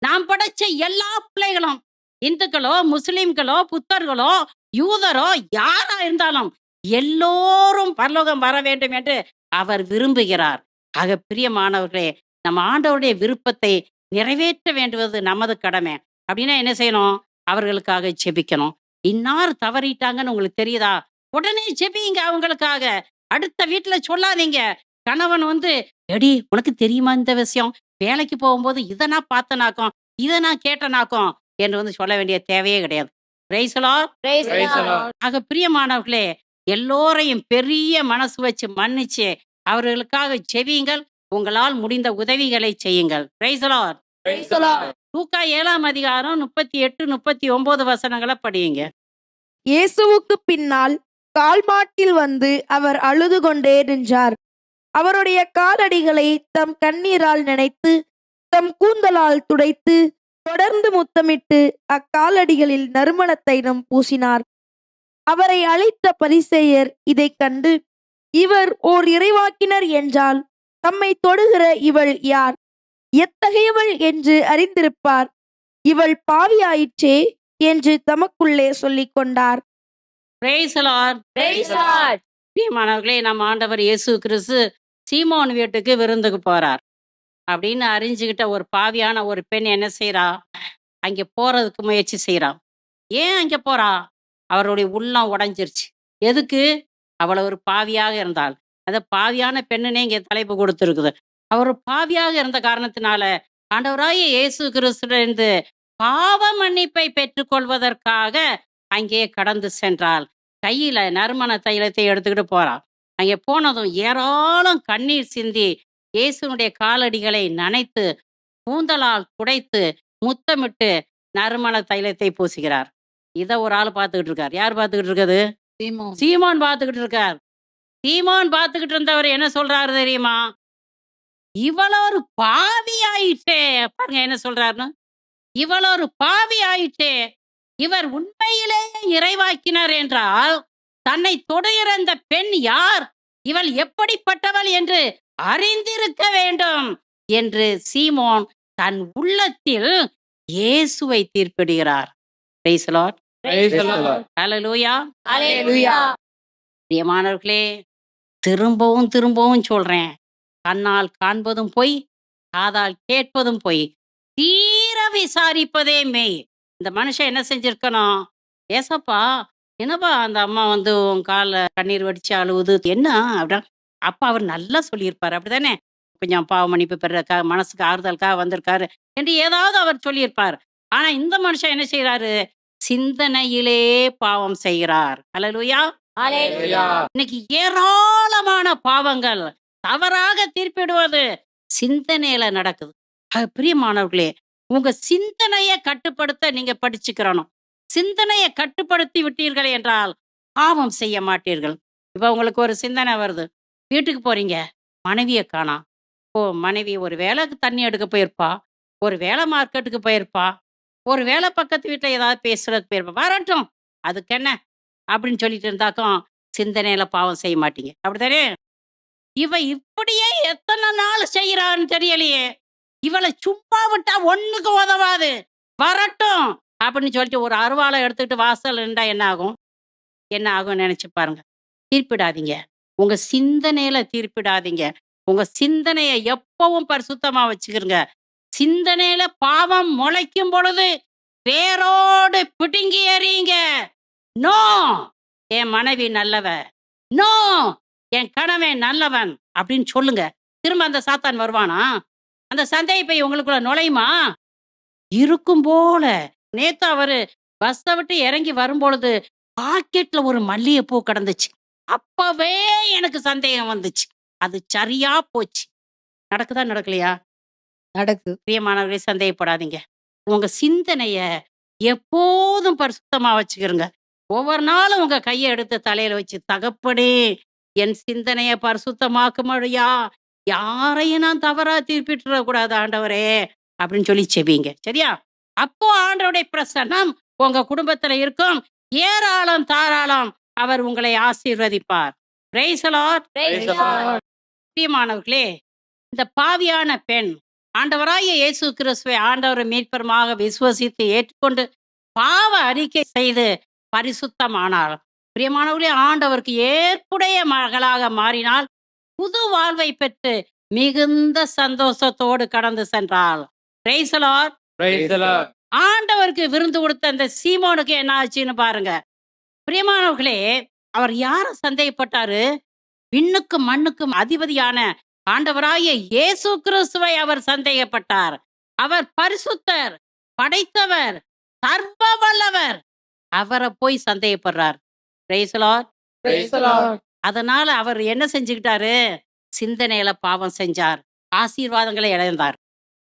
S1: நாம் படைச்ச எல்லா பிள்ளைகளும், இந்துக்களோ, முஸ்லிம்களோ, புத்தர்களோ, யூதரோ, யாரா இருந்தாலும் எல்லோரும் பரலோகம் வர வேண்டும் என்று அவர் விரும்புகிறார். ஆக பிரியமானவர்களே, நம்ம ஆண்டவருடைய விருப்பத்தை நிறைவேற்ற வேண்டுவது நமது கடமை. அப்படின்னா என்ன செய்யணும்? அவர்களுக்காக ஜெபிக்கணும். இன்னார் தவறிட்டாங்கன்னு உங்களுக்கு தெரியுதா? உடனே ஜெபிங்க அவங்களுக்காக. அடுத்த வீட்டுல சொல்லாதீங்க. கணவன் எடி உனக்கு தெரியுமா இந்த விஷயம்? வேலைக்கு போகும்போது இதை நான் பார்த்தனாக்கும், இதை நான் கேட்டனாக்கும் என்று சொல்ல வேண்டிய தேவையே கிடையாது. Price the Lord.
S2: Praise the
S4: Praise the
S2: Lord.
S4: Lord.
S1: ஆக பிரியமானவர்களே, எல்லோரையும் பெரிய மனசு வச்சு மன்னிச்சு அவர்களுக்காக ஜெபியுங்கள். உங்களால் முடிந்த உதவிகளை செய்யுங்கள். Price the Lord.
S2: Praise the Lord.
S1: லூக்கா 7ஆம் அதிகாரம் 38, 39 வசனங்களை படியுங்க.
S6: இயேசுவுக்கு பின்னால் கால்மாட்டில் வந்து அவர் அழுது கொண்டே நின்றார். அவருடைய காலடிகளை தம் கண்ணீரால் நனைத்து தம் கூந்தலால் துடைத்து தொடர்ந்து முத்தமிட்டு அக்காலடிகளில் நறுமண தைலம் பூசினார். அவரை அழைத்த பரிசேயர் இதைக் கண்டு, இவர் ஓர் இறைவாக்கினர் என்றால் தம்மை தொடுகிற இவள் யார்? எத்தகையவள் என்று அறிந்திருப்பார். இவள் பாவியாயிற்றே என்று தமக்குள்ளே சொல்லிக் கொண்டார்.
S1: Price the Lord.
S2: Praise the Lord.
S1: பிரியமானவர்களே, நம்ம ஆண்டவர் இயேசு கிறிஸ்து சீமோன் வீட்டுக்கு விருந்துக்கு போறார் அப்படின்னு அறிஞ்சுக்கிட்ட ஒரு பாவியான ஒரு பெண் என்ன செய்றா? அங்கே போறதுக்கு முயற்சி செய்றா. ஏன் அங்கே போறா? அவருடைய உள்ளம் உடைஞ்சிருச்சு. எதுக்கு? அவள ஒரு பாவியாக இருந்தாள். அந்த பாவியான பெண்ணுனே இங்கே தலைப்பு கொடுத்துருக்குது. அவர் பாவியாக இருந்த காரணத்தினால ஆண்டவராகிய இயேசு கிறிஸ்துவிலிருந்து பாவ மன்னிப்பை பெற்றுக்கொள்வதற்காக அங்கே கடந்து சென்றாள். கையில நறுமண தைலத்தை எடுத்துக்கிட்டு போறா. அங்கே போனதும் ஏராளம் கண்ணீர் சிந்தி இயேசுனுடைய காலடிகளை நனைத்து கூந்தலால் துடைத்து முத்தமிட்டு நறுமண தைலத்தை பூசுகிறார். இதை ஒரு ஆள் பார்த்துக்கிட்டு இருக்கார். யார் பார்த்துக்கிட்டு இருக்காது? சீமோன் பார்த்துக்கிட்டு இருக்கார். சீமோன் பார்த்துக்கிட்டு இருந்தவர் என்ன சொல்றாரு தெரியுமா? இவளோ ஒரு பாவி ஆயிற்றே. பாருங்க என்ன சொல்றாருன்னு. இவளோ ஒரு பாவி ஆயிற்றே. இவர் உண்மையிலேயே இறைவாக்கினர் என்றால் தன்னை தொடுகிற இந்த பெண் யார்? இவள் எப்படிப்பட்டவள் என்று அறிந்திருக்க வேண்டும் என்று சீமோன் தன் உள்ளத்தில் இயேசுவை தீர்ப்பிடுகிறார். Praise the Lord.
S4: Praise the Lord.
S1: Hallelujah.
S2: ஹalleluya
S1: பிரியமானவர்களே, திரும்பவும் திரும்பவும் சொல்றேன். கண்ணால் காண்பதும் பொய், காதால் கேட்பதும் பொய். தீர விசாரிப்பதே மெய். இந்த மனுஷன் என்ன செஞ்சிருக்கணும்? ஏசப்பா, என்னப்பா அந்த அம்மா வந்து உன் கால்ல கண்ணீர் வடிச்சு அழுவுது, என்ன அப்படின்னா, அப்பா அவர் நல்லா சொல்லியிருப்பாரு, அப்படிதானே? கொஞ்சம் பாவ மன்னிப்பு பெறதுக்காக, மனசுக்கு ஆறுதலுக்காக வந்திருக்காரு என்று ஏதாவது அவர் சொல்லியிருப்பார். ஆனா இந்த மனுஷன் என்ன செய்யறாரு? சிந்தனையிலே பாவம் செய்கிறார். ஹல்லேலூயா.
S2: ஹalleluya
S1: இன்னைக்கு ஏராளமான பாவங்கள், தவறாக தீர்ப்பிடுவது சிந்தனையில நடக்குது. பிரியமானவர்களே, உங்க சிந்தனையை கட்டுப்படுத்த நீங்க படிச்சுக்கிறணும். சிந்தனையை கட்டுப்படுத்தி விட்டீர்கள் என்றால் பாவம் செய்ய மாட்டீர்கள். இப்ப உங்களுக்கு ஒரு சிந்தனை வருது, வீட்டுக்கு போறீங்க, மனைவியை காணோம். ஓ, மனைவி ஒரு வேளை தண்ணி எடுக்க போயிருப்பா, ஒரு வேளை மார்க்கெட்டுக்கு போயிருப்பா, ஒரு வேளை பக்கத்து வீட்டுல ஏதாவது பேசுறதுக்கு போயிருப்பா, வரட்டும் அதுக்கு என்ன அப்படின்னு சொல்லிட்டு இருந்தாக்கும் சிந்தனையில பாவம் செய்ய மாட்டீங்க, அப்படித்தானே? இவ இப்படியே எத்தனை நாள் செய்யறான்னு தெரியலையே, இவளை சும்மா விட்டா ஒண்ணுக்கு உதவாது, வரட்டும் அப்படின்னு சொல்லிட்டு ஒரு அருவாளை எடுத்துக்கிட்டு வாசல் நின்றா என்ன ஆகும்? என்ன ஆகும் நினைச்சு பாருங்க. தீர்ப்பிடாதீங்க. உங்க சிந்தனையில தீர்ப்பிடாதீங்க. உங்க சிந்தனையை எப்பவும் பரிசுத்தமா வச்சுக்கிறங்க. சிந்தனையில பாவம் முளைக்கும் பொழுது வேரோடு பிடுங்கி எறியுங்க. நோ, என் மனைவி நல்லவ, நோ, என் கணவன் நல்லவன் அப்படின்னு சொல்லுங்க. திரும்ப அந்த சாத்தான் வருவானா? அந்த சந்தேக பை உங்களுக்குள்ள நுழையுமா? இருக்கும் போல. நேத்து அவரு பஸ்ஸை விட்டு இறங்கி வரும்பொழுது பாக்கெட்ல ஒரு மல்லிகைப்பூ கிடந்துச்சு. அப்பவே எனக்கு சந்தேகம் வந்துச்சு. அது சரியா போச்சு. நடக்குதா நடக்கலையா?
S2: நடக்குது
S1: பிரியமானவர்களே, சந்தேகப்படாதீங்க. உங்க சிந்தனைய எப்போதும் பரிசுத்தமா வச்சுக்கிறங்க. ஒவ்வொரு நாளும் உங்க கையை எடுத்து தலையில வச்சு, தகப்பனே என் சிந்தனைய பரிசுத்தமாக்கும்படியா யாரையும் நான் தவறா தீர்ப்பிட்டுற கூடாது ஆண்டவரே அப்படின்னு சொல்லி செபிங்க. சரியா? அப்போ ஆண்டவருடைய பிரசன்னம் உங்க குடும்பத்துல இருக்கும். ஏராளம் தாராளம் அவர் உங்களை ஆசீர்வதிப்பார். Praise the Lord.
S2: praise the lord
S1: பிரியமானவர்களே, இந்த பாவியான பெண் ஆண்டவராகிய இயேசு கிறிஸ்துவை ஆண்டவர் மீட்பருமாக விசுவசித்து ஏற்றுக்கொண்டு பாவ அறிக்கை செய்து பரிசுத்தமானார். பிரியமானவர்களே, ஆண்டவருக்கு ஏற்புடைய மகளாக மாறினால் புது வாழ்வை பெற்று மிகுந்த சந்தோஷத்தோடு கடந்து சென்றாள். Praise the Lord.
S4: Praise the Lord.
S1: ஆண்டவருக்கு விருந்து கொடுத்த அந்த சீமோனுக்கு என்ன ஆச்சுன்னு பாருங்க. பிரியமானவர்களே, அவர் யார சந்தேகப்பட்டாரு? விண்ணுக்கும் மண்ணுக்கும் அதிபதியான ஆண்டவராகிய இயேசு கிறிஸ்துவை அவர் சந்தேகப்பட்டார். அவர் பரிசுத்தர், படைத்தவர், சர்வ வல்லவர். அவரை போய் சந்தேகப்படுறார். Praise the Lord.
S2: praise the lord
S1: அதனால அவர் என்ன செஞ்சுக்கிட்டாரு? சிந்தனையில பாவம் செஞ்சார், ஆசீர்வாதங்களை இழந்தார்.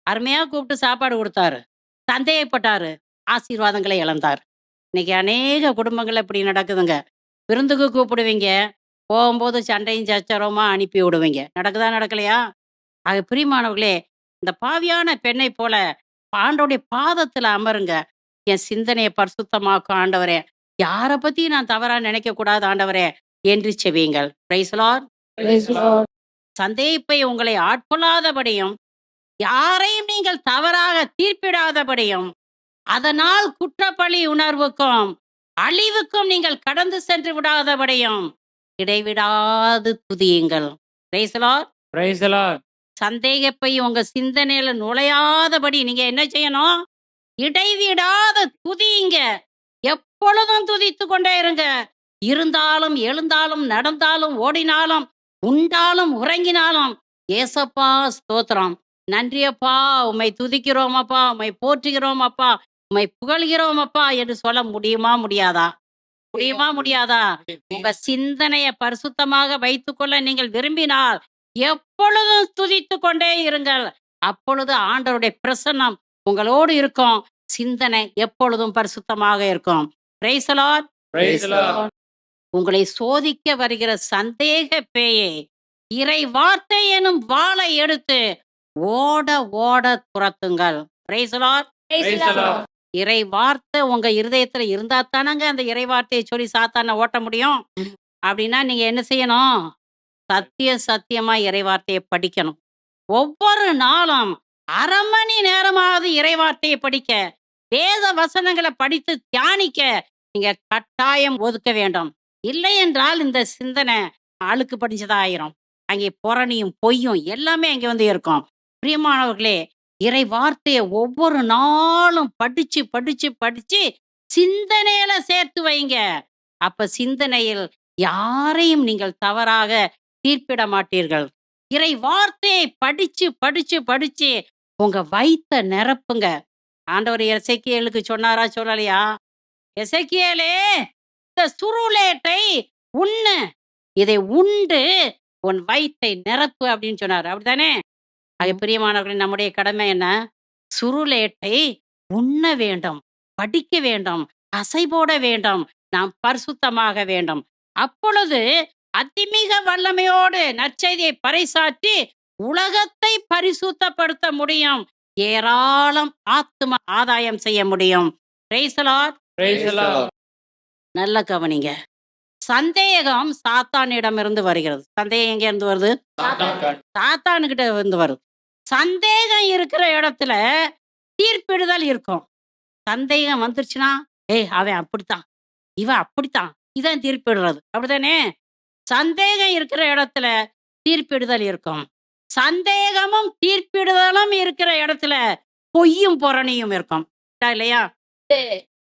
S1: அருமையா கூப்பிட்டு சாப்பாடு கொடுத்தாரு, சந்தேகப்பட்டாரு, ஆசீர்வாதங்களை இழந்தார். இன்னைக்கு அநேக குடும்பங்கள் இப்படி நடக்குதுங்க. விருந்துக்கு கூப்பிடுவீங்க, போகும்போது சண்டையும் சச்சரவுமா அனுப்பி விடுவீங்க. நடக்குதா நடக்கலையா? அது பிரியமானவர்களே, இந்த பாவியான பெண்ணை போல ஆண்டவருடைய பாதத்துல அமருங்க. என் சிந்தனையை பரிசுத்தமாக்கும் ஆண்டவரே, யாரை பத்தி நான் தவறா நினைக்க கூடாது ஆண்டவரே என்று செவியுங்கள். Praise the Lord.
S2: praise the lord
S1: சந்தேகிப்பை உங்களை ஆட்கொள்ளாதபடியும், யாரையும் நீங்கள் தவறாக தீர்ப்பிடாதபடியும், அதனால் குற்றப்பழி உணர்வுக்கும் அழிவுக்கும் நீங்கள் கடந்து சென்று விடாதபடியும் இடைவிடாது துதியுங்கள். Praise the Lord.
S4: Praise the Lord.
S1: சந்தேகப்பை உங்க சிந்தனையில நுழையாதபடி நீங்க என்ன செய்யணும்? இடைவிடாத துதியுங்க. எப்பொழுதும் துதித்து கொண்டே இருங்க. இருந்தாலும் எழுந்தாலும் நடந்தாலும் ஓடினாலும் உண்டாலும் உறங்கினாலும் ஏசப்பா ஸ்தோத்திரம், நன்றி அப்பா, உம்மை துதிக்கிறோம் அப்பா, உம்மை போற்றுகிறோம் அப்பா, உம்மை புகழ்கிறோம் அப்பா என்று சொல்ல முடியுமா முடியாதா? முடியுமா முடியாதா? உங்க சிந்தனையை பரிசுத்தமாக வைத்துக்கொள்ள நீங்கள் விரும்பினால் எப்பொழுதும் துதித்து கொண்டே இருங்கள். அப்பொழுது ஆண்டவருடைய பிரசன்னம் உங்களோடு இருக்கும். சிந்தனை எப்பொழுதும் பரிசுத்தமாக இருக்கும். Praise the Lord.
S4: Praise the Lord.
S1: உங்களை சோதிக்க வருகிற சந்தேக பேயை இறை வார்த்தை எனும் வாளை எடுத்து ஓட ஓட துரத்துங்கள். Praise the Lord. இறை வார்த்தை உங்க இருதயத்துல இருந்தா தானங்க அந்த இறை வார்த்தையை சொல்லி சாத்தானை ஓட்ட முடியும். அப்படின்னா நீங்க என்ன செய்யணும்? சத்தியமா இறை வார்த்தையை படிக்கணும். ஒவ்வொரு நாளும் அரை மணி நேரமாவது இறை வார்த்தையை படிக்க, வேத வசனங்களை படித்து தியானிக்க நீங்க கட்டாயம் ஒதுக்க வேண்டும். இல்லை என்றால் இந்த சிந்தனை அழுக்கு படிஞ்சதா ஆயிரும். அங்கே புறணியும் பொய்யும் எல்லாமே அங்கே வந்து இருக்கும். பிரியமானவர்களே, இறை வார்த்தையை ஒவ்வொரு நாளும் படிச்சு படிச்சு படிச்சு சிந்தனையில சேர்த்து வைங்க. அப்ப சிந்தனையில் யாரையும் நீங்கள் தவறாக தீர்ப்பிட மாட்டீர்கள். இறை வார்த்தையை படிச்சு படிச்சு படிச்சு உங்க வயித்தை நிரப்புங்க. ஆண்டவர் எசேக்கியேலுக்கு சொன்னாரா சொல்லலையா? எசேக்கியேலே, இந்த சுருளேட்டை உண்ணு, இதை உண்டு உன் வயித்தை நிரப்பு அப்படின்னு சொன்னார். அப்படித்தானே? ஆக பிரியமானவர்களே, நம்முடைய கடமை என்ன? சுருளேட்டை உண்ண வேண்டும், படிக்க வேண்டும், அசை போட வேண்டும், நாம் பரிசுத்தமாக வேண்டும். அப்பொழுது அதிமிக வல்லமையோடு நற்செய்தியை பறைசாற்றி உலகத்தை பரிசுத்தப்படுத்த முடியும். ஏராளம் ஆத்தும ஆதாயம் செய்ய முடியும். Praise the Lord. நல்ல கவனிங்க. சந்தேகம் சாத்தானிடமிருந்து வருகிறது. சந்தேகம் எங்க இருந்து வருது? சாத்தானுகிட்ட இருந்து வருது. சந்தேகம் இருக்கிற இடத்துல தீர்ப்பிடுதல் இருக்கும். சந்தேகம் வந்துருச்சுன்னா, அவன் அப்படித்தான், இவன் அப்படித்தான், இதான் தீர்ப்பிடுறது. அப்படித்தானே? சந்தேகம் இருக்கிற இடத்துல தீர்ப்பிடுதல் இருக்கும். சந்தேகமும் தீர்ப்பிடுதலும் இருக்கிற இடத்துல பொய்யும் புறணியும் இருக்கும். இல்லையா?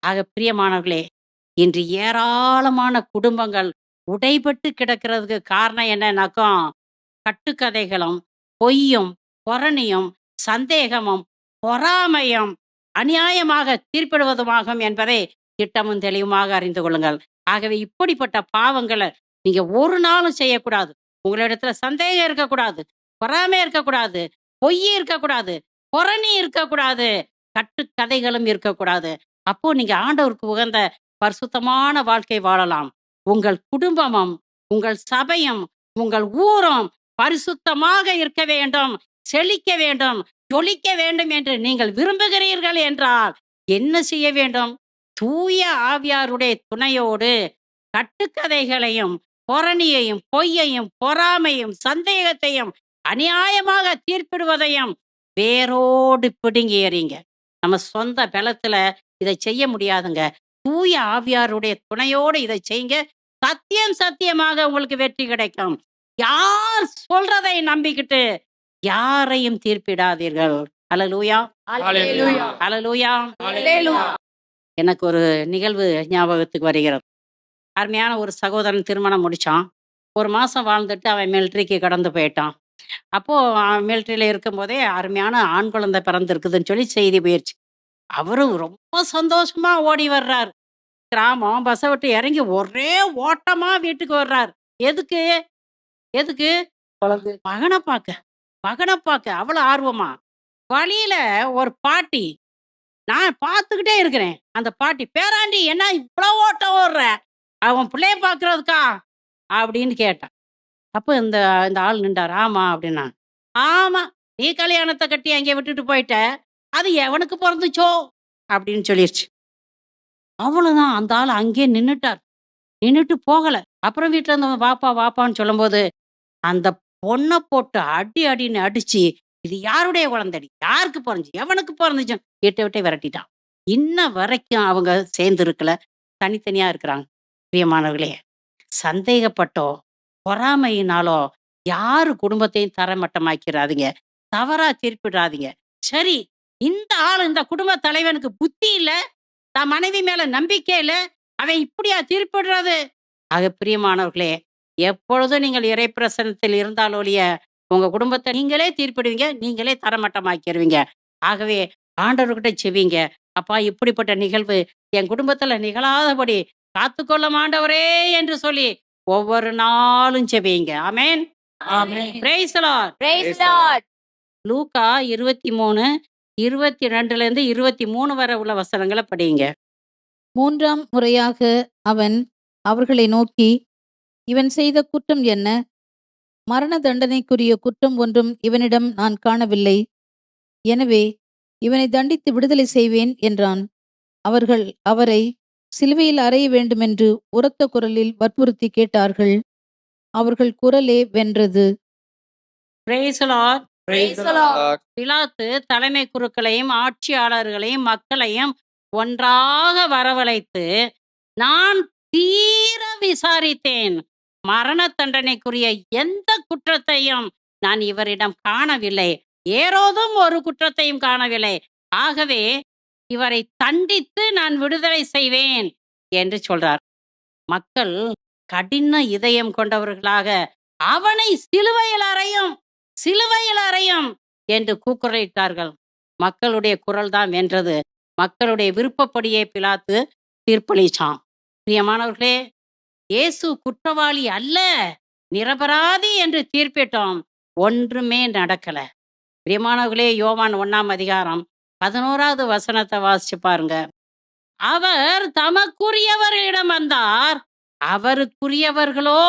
S1: ஆக பிரியமானவர்களே, இன்று ஏராளமான குடும்பங்கள் உடைபட்டு கிடக்கிறதுக்கு காரணம் என்னன்னாக்கும், கட்டுக்கதைகளும் பொய்யும் புறணியும் சந்தேகமும் பொறாமையும் அநியாயமாக தீர்ப்பிடுவதுமாகும் என்பதை திட்டமும் தெளிவுமாக அறிந்து கொள்ளுங்கள். ஆகவே இப்படிப்பட்ட பாவங்களை நீங்க ஒரு நாளும் செய்யக்கூடாது. உங்களிடத்துல சந்தேகம் இருக்கக்கூடாது, பொறாமை இருக்கக்கூடாது, பொய் இருக்கக்கூடாது, புறணி இருக்கக்கூடாது, கட்டுக்கதைகளும் இருக்கக்கூடாது. அப்போ நீங்க ஆண்டவருக்கு உகந்த பரிசுத்தமான வாழ்க்கை வாழலாம். உங்கள் குடும்பமும் உங்கள் சபையும் உங்கள் ஊரும் பரிசுத்தமாக இருக்க வேண்டும், செழிக்க வேண்டும், ஜொலிக்க வேண்டும் என்று நீங்கள் விரும்புகிறீர்கள் என்றால் என்ன செய்ய வேண்டும்? தூய ஆவியாருடைய துணையோடு கட்டுக்கதைகளையும் புறணியையும் பொய்யையும் பொறாமையும் சந்தேகத்தையும் அநியாயமாக தீர்ப்பிடுவதையும் வேரோடு பிடுங்கி எறிங்க. நம்ம சொந்த பலத்துல இதை செய்ய முடியாதுங்க. தூய ஆவியாருடைய துணையோடு இதை செய்யுங்க. சத்தியமாக உங்களுக்கு வெற்றி கிடைக்கும். யார் சொல்றதை நம்பிக்கிட்டு யாரையும் தீர்ப்பிடாதீர்கள். அல்லேலூயா, அல்லேலூயா. எனக்கு ஒரு நிகழ்வு ஞாபகத்துக்கு வருகிறது. அருமையான ஒரு சகோதரன் திருமணம் முடிச்சான். 1 மாசம் வாழ்ந்துட்டு அவன் மிலிட்ரிக்கு கடந்து போயிட்டான். அப்போ மிலிட்ரியில இருக்கும்போதே அருமையான ஆண் குழந்தை பிறந்திருக்குதுன்னு சொல்லி செய்தி போயிடுச்சு. அவரும் ரொம்ப சந்தோஷமா ஓடி வர்றாரு. கிராமம் பஸ்ஸை விட்டு இறங்கி ஒரே ஓட்டமா வீட்டுக்கு வர்றாரு. எதுக்கு? மகனை பார்க்க அவ்வளவு ஆர்வமா. வழியில ஒரு பாட்டி, நான் பார்த்துக்கிட்டே இருக்கிறேன். அந்த பாட்டி, பேராண்டி என்ன இவ்வளவு ஓட்டம் ஓடுற, அவன் பிள்ளைய பார்க்கறதுக்கா அப்படின்னு கேட்டான். அப்போ இந்த ஆள் நின்றார். ஆமா அப்படின்னா, ஆமா, நீ கல்யாணத்தை கட்டி அங்கே விட்டுட்டு போயிட்ட, அது எவனுக்கு பிறந்துச்சோ அப்படின்னு சொல்லிருச்சு. அவ்வளவுதான். அந்த ஆள் அங்கே நின்னுட்டார். நின்னுட்டு போகல. அப்புறம் வீட்டுல இருந்து வாப்பான்னு சொல்லும்போது அந்த பொண்ணை போட்டு அடின்னு அடிச்சு, இது யாருடைய குழந்தைடி, யாருக்கு பிறந்துச்சு, எவனுக்கு பிறந்துச்சு விட்டே விரட்டிட்டான். இன்ன வரைக்கும் அவங்க சேர்ந்து இருக்கல, தனித்தனியா இருக்கிறாங்க. பிரியமானவர்களே, சந்தேகப்பட்டோ பொறாமையினாலோ யாரு குடும்பத்தையும் தரமட்டமாக்கிறாதீங்க, தவறா தீர்ப்பிடாதீங்க. சரி, இந்த ஆள், இந்த குடும்ப தலைவனுக்கு புத்தி இல்ல, தான் மனைவி மேல நம்பிக்கை இல்ல, அவன் இப்படியா தீர்ப்பிடுறது? ஆக பிரியமானவர்களே, எப்பொழுதும் நீங்கள் இறை பிரசன்னத்தில் இருந்தாலொழிய உங்க குடும்பத்தை நீங்களே தீர்ப்பிடுவீங்க, நீங்களே தரமட்டமாக்கிடுவீங்க. ஆகவே ஆண்டவர்கிட்ட செவிங்க. அப்பா, இப்படிப்பட்ட நிகழ்வு என் குடும்பத்துல நிகழாதபடி காத்துக்கொள்ளும் ஆண்டவரே என்று சொல்லி ஒவ்வொரு நாளும் செவிங்க. ஆமென். Praise the Lord. லூக்கா 23:22 23 வரை உள்ள வசனங்களை படிங்க.
S2: 3ஆம் முறையாக அவன்
S7: அவர்களை நோக்கி, இவன் செய்த குற்றம் என்ன? மரண தண்டனைக்குரிய குற்றம் ஒன்றும் இவனிடம் நான் காணவில்லை. எனவே இவனை தண்டித்து விடுதலை செய்வேன் என்றான். அவர்கள் அவரை சிலுவையில் அறைய வேண்டுமென்று உரத்த குரலில் வற்புறுத்தி கேட்டார்கள். அவர்கள் குரலே வென்றது.
S1: Praise the Lord.
S2: Praise the Lord.
S1: பிலாத்து தலைமை குருக்களையும் ஆட்சியாளர்களையும் மக்களையும் ஒன்றாக வரவழைத்து, நான் தீர விசாரித்தேன், மரண தண்டனைக்குரிய எந்த குற்றத்தையும் நான் இவரிடம் காணவில்லை, ஏரோதும் ஒரு குற்றத்தையும் காணவில்லை. ஆகவே இவரை தண்டித்து நான் விடுதலை செய்வேன் என்று சொல்றார். மக்கள் கடின இதயம் கொண்டவர்களாக, அவனை சிலுவையில் அறையும், சிலுவையில் அறையும் என்று கூக்குரலிட்டார்கள். மக்களுடைய குரல் தான் வென்றது. மக்களுடைய விருப்பப்படியே பிலாத்து தீர்ப்பளிச்சான். பிரியமானவர்களே, இயேசு குற்றவாளி அல்ல, நிரபராதி என்று தீர்ப்பிட்டோம். ஒன்றுமே நடக்கல. பிரியமானவர்களே, யோவான் 1ஆம் அதிகாரம் 11வது வசனத்தை வாசிச்சு பாருங்க. அவர் தமக்குரியவர்களிடம் வந்தார், அவருக்குரியவர்களோ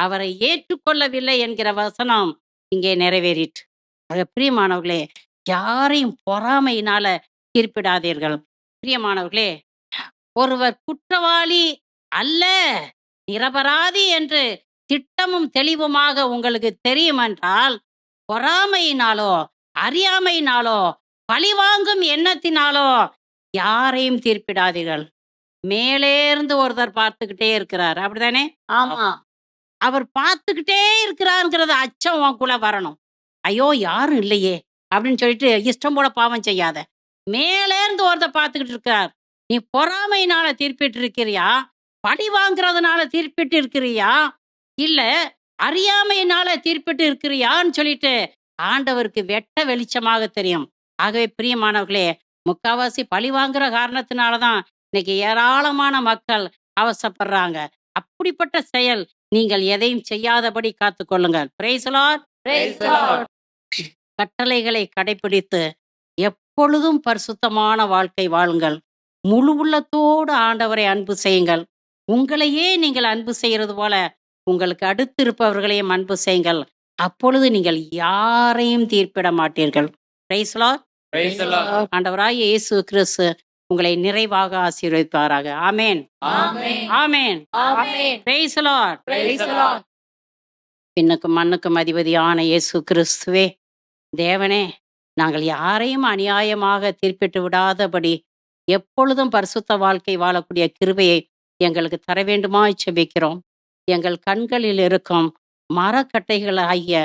S1: அவரை ஏற்றுக்கொள்ளவில்லை என்கிற வசனம் இங்கே நிறைவேறிற்று. ஆக பிரியமானவர்களே, யாரையும் பொறாமையினால தீர்ப்பிடாதீர்கள். பிரியமானவர்களே, ஒருவர் குற்றவாளி அல்ல, நிரபராதி என்று திட்டமும் தெளிவுமாக உங்களுக்கு தெரியும் என்றால், பொறாமையினாலோ அறியாமையினாலோ பழிவாங்கும் எண்ணத்தினாலோ யாரையும் தீர்ப்பிடாதீர்கள். மேலேருந்து ஒருத்தர் பார்த்துக்கிட்டே இருக்கிறார், அப்படிதானே?
S2: ஆமா.
S1: அவர் பார்த்துக்கிட்டே இருக்கிறாருங்கிறது அச்சம் உனக்குள்ள வரணும். ஐயோ யாரும் இல்லையே அப்படின்னு சொல்லிட்டு இஷ்டம் போல பாவம் செய்யாத. மேலேருந்து ஒருத்தர் பார்த்துக்கிட்டு இருக்கிறார். நீ பொறாமையினால தீர்ப்பிட்டு இருக்கிறியா, பழி வாங்குறதுனால தீர்ப்பிட்டு இருக்கிறியா, இல்ல அறியாமையினால தீர்ப்பிட்டு இருக்கிறியான்னு சொல்லிட்டு ஆண்டவருக்கு வெட்ட வெளிச்சமாக தெரியும். ஆகவே பிரியமானவர்களே, முக்காவாசி பழி வாங்குற காரணத்தினாலதான் இன்னைக்கு ஏராளமான மக்கள் அவசப்படுறாங்க. அப்படிப்பட்ட செயல் நீங்கள் எதையும் செய்யாதபடி காத்துக்கொள்ளுங்கள். Praise the Lord.
S2: Praise the Lord.
S1: கட்டளைகளை கடைபிடித்து எப்பொழுதும் பரிசுத்தமான வாழ்க்கை வாழுங்கள். முழு உள்ளத்தோடு ஆண்டவரை அன்பு செய்யுங்கள். உங்களையே நீங்கள் அன்பு செய்யறது போல உங்களுக்கு அடுத்து இருப்பவர்களையும் அன்பு செய்யுங்கள். அப்பொழுது நீங்கள் யாரையும் தீர்ப்பிட மாட்டீர்கள். Price the Lord.
S4: Praise the Lord.
S1: ஆண்டவராகிய இயேசு கிறிஸ்து உங்களை நிறைவாக ஆசீர்வதிப்பாராக. ஆமென்.
S2: Amen.
S1: Amen.
S2: Amen.
S1: Price the Lord.
S2: Praise the Lord.
S1: பின்னுக்கும் மண்ணுக்கும் அதிபதியான இயேசு கிறிஸ்துவே, தேவனே, நாங்கள் யாரையும் அநியாயமாக தீர்ப்பிட்டு விடாதபடி எப்பொழுதும் பரிசுத்த வாழ்க்கை வாழக்கூடிய கிருபையை எங்களுக்கு தர வேண்டுமாய் செபிக்கிறோம். எங்கள் கண்களில் இருக்கும் மரக்கட்டைகளாகிய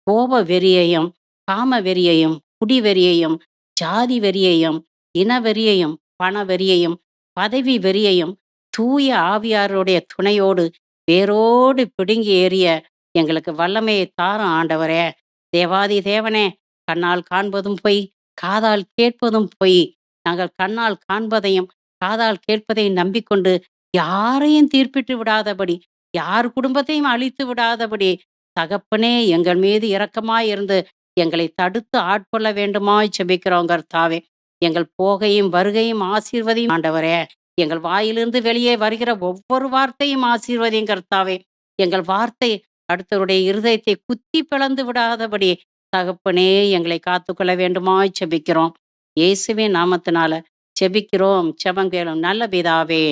S1: கோப வெறியையும், காம வெறியையும், குடி வெறியையும், ஜாதி வெறியையும், இன வெறியையும், பண வெறியையும், பதவி வெறியையும் தூய ஆவியாருடைய துணையோடு வேரோடு பிடுங்கி எறிய எங்களுக்கு வல்லமையை தாரும் ஆண்டவரே. தேவாதி தேவனே, கண்ணால் காண்பதும் பொய், காதால் கேட்பதும் பொய். நாங்கள் கண்ணால் காண்பதையும் காதால் கேட்பதையும் நம்பிக்கொண்டு யாரையும் தீர்ப்பிட்டு விடாதபடி, யார் குடும்பத்தையும் அழித்து விடாதபடி, தகப்பனே எங்கள் மீது இரக்கமாய் இருந்து எங்களை தடுத்து ஆட்கொள்ள வேண்டுமாய் செபிக்கிறோம் கர்த்தாவே. எங்கள் போகையும் வருகையும் ஆசீர்வதியும் ஆண்டவரே. எங்கள் வாயிலிருந்து வெளியே வருகிற ஒவ்வொரு வார்த்தையும் ஆசீர்வதியும் கர்த்தாவே. எங்கள் வார்த்தை அடுத்தவருடைய இருதயத்தை குத்தி பிளந்து விடாதபடி தகப்பனே எங்களை காத்துக்கொள்ள வேண்டுமாய் செபிக்கிறோம். இயேசுவின் நாமத்தினால செபிக்கிறோம், செபங்கேளும் நல்ல பிதாவே.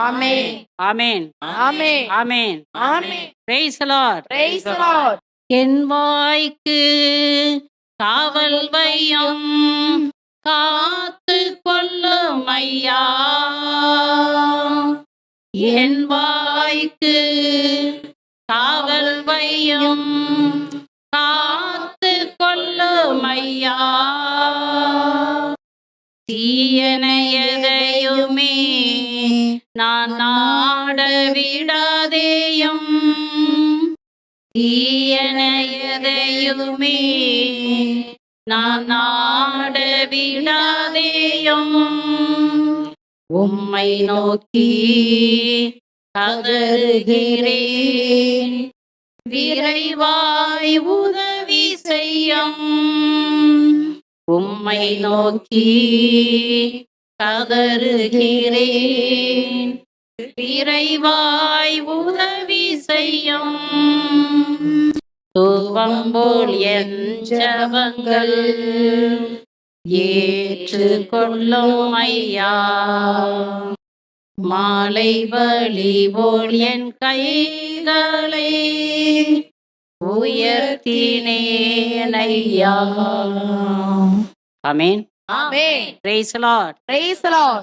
S2: Amen.
S1: Amen.
S2: Amen.
S1: Amen.
S2: Amen.
S1: Price the Lord.
S2: Praise the Lord.
S1: என் வாய்க்கு காவல் வையும், காத்து கொள்ளும் ஐயா. என் வாய்க்கு காவல் வையும், காத்து கொள்ளும் ஐயா. தீயன எதையுமே நான் நாட விடாதேயும், தீயன எதையுமே நான் நாட விடாதேயும். உம்மை நோக்கி கதறுகிறேன், விரைவாய் உதவி செய்யும். உம்மை நோக்கி கதறுகிறேன், விரைவாய் உதவி செய்யும். தூபம் போல் என் ஜெபங்கள் ஏற்றுக்கொள்ளும் ஐயா. மாலை பலி போல் என் கைகளை உயர்த்தினேன் ஐயா. ஆமென்.
S2: Amen.
S1: Praise the Lord.
S2: Praise the Lord.